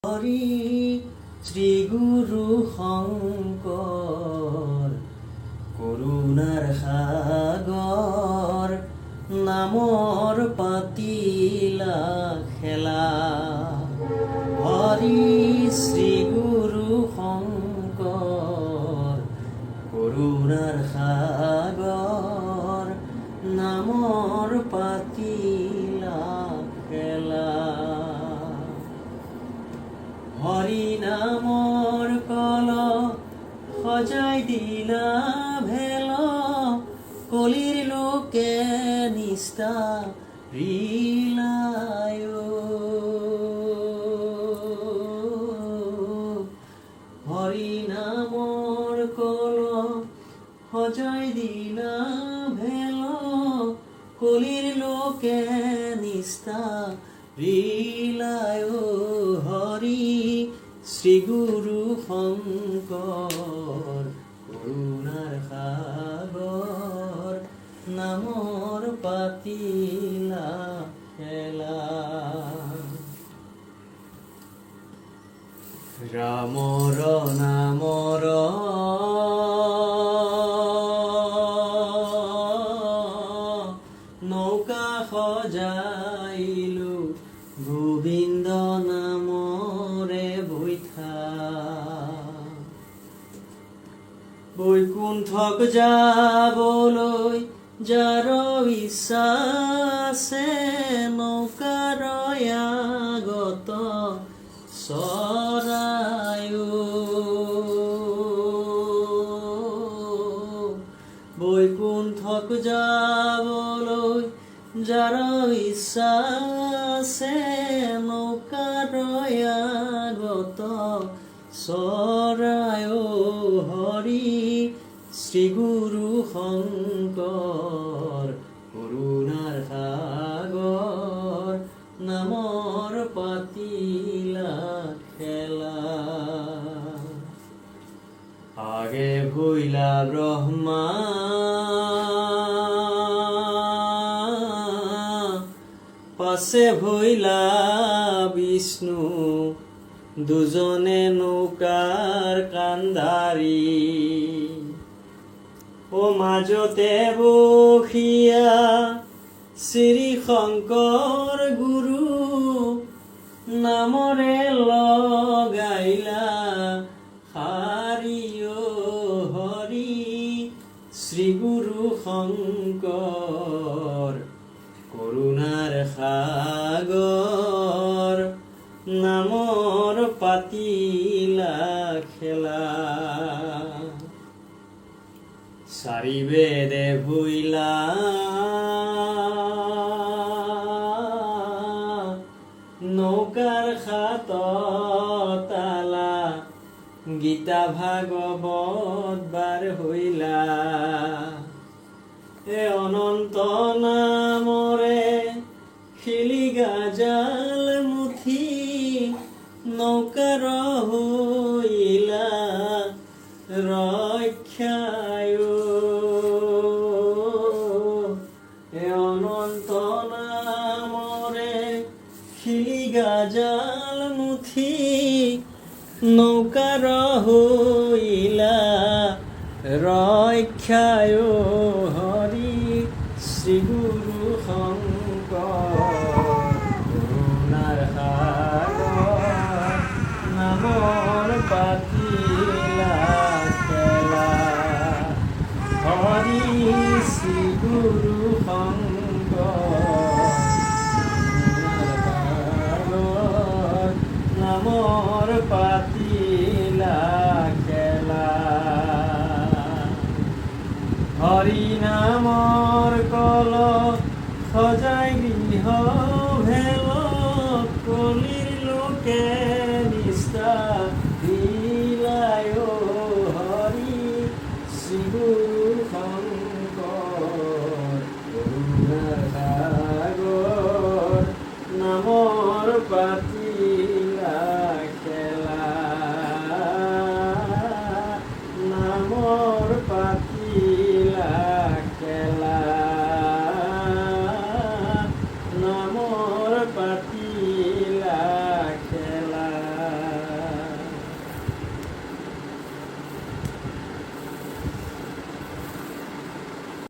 হৰি শ্ৰী গুৰু শংকৰ কৰুণাৰ সাগৰ নামৰ পাতিলা খেলা। হৰি শ্ৰী গুৰু শংকৰ কৰুণাৰ সাগৰ নামৰ পাতিলা খেলা। হৰি নামৰ কল সজাই দিলা ভেল, কলিৰ লোকে নিষ্ঠা ৰিলায়। হৰি নামৰ কল সজাই দিলা ভেল, কলিৰ লোকে নিষ্ঠা ৰিলায়। হৰি শ্ৰী গুৰু শংকৰ কৰুণাৰ সাগৰ নামৰ পাতিলা খেলা। ৰামৰ নামৰ নৌকা সজাইলো, গোবিন্দ নামৰে বৈঠা। বৈকুণ্ঠক যাবলৈ যাৰ ইচ্ছা আছে, নৌকাৰ আগত চৰাই। বৈকুণ্ঠক যাবলৈ যাৰ ইচ্ছা আছে, নৌকাৰ আগত চৰাই। হৰি শ্ৰী গুৰু শংকৰ কৰুণাৰ সাগৰ নামৰ পাতিলা খেলা। আগে ভৈলা ব্ৰহ্মা, পাছে ভৈলা বিষ্ণু, দুজনে নৌকাৰ কান্দাৰী। ও মাজতে বসিয়া শ্ৰী শংকৰ গুৰু, নামৰে লগাইলা শাৰী। হৰি শ্ৰী গুৰু শংকৰ কৰুণাৰ সাগৰ নামৰ পাতিলা খেলা। চাৰি বেদে ভৈলা নৌকাৰ সাত তালা, গীতা ভাগৱত বাৰ হৈলা। এ অনন্ত নামৰে শিলিগা জাল মুঠি, নৌকাৰ হৈলা ৰক্ষায়। এ অনন্ত নামৰে শিলিগা জাল মুঠি, নৌকাৰ হৈলা ৰক্ষায়। হৰি শ্ৰী গুৰু শংকৰ কৰুণাৰ সাগৰ নামৰ পাতিলা খেলা। হৰি শ্ৰী গুৰু শংকৰ কৰুণাৰ সাগৰ নামৰ পাতিলা খেলা। হৰি নামৰ কল সজাই গৃহ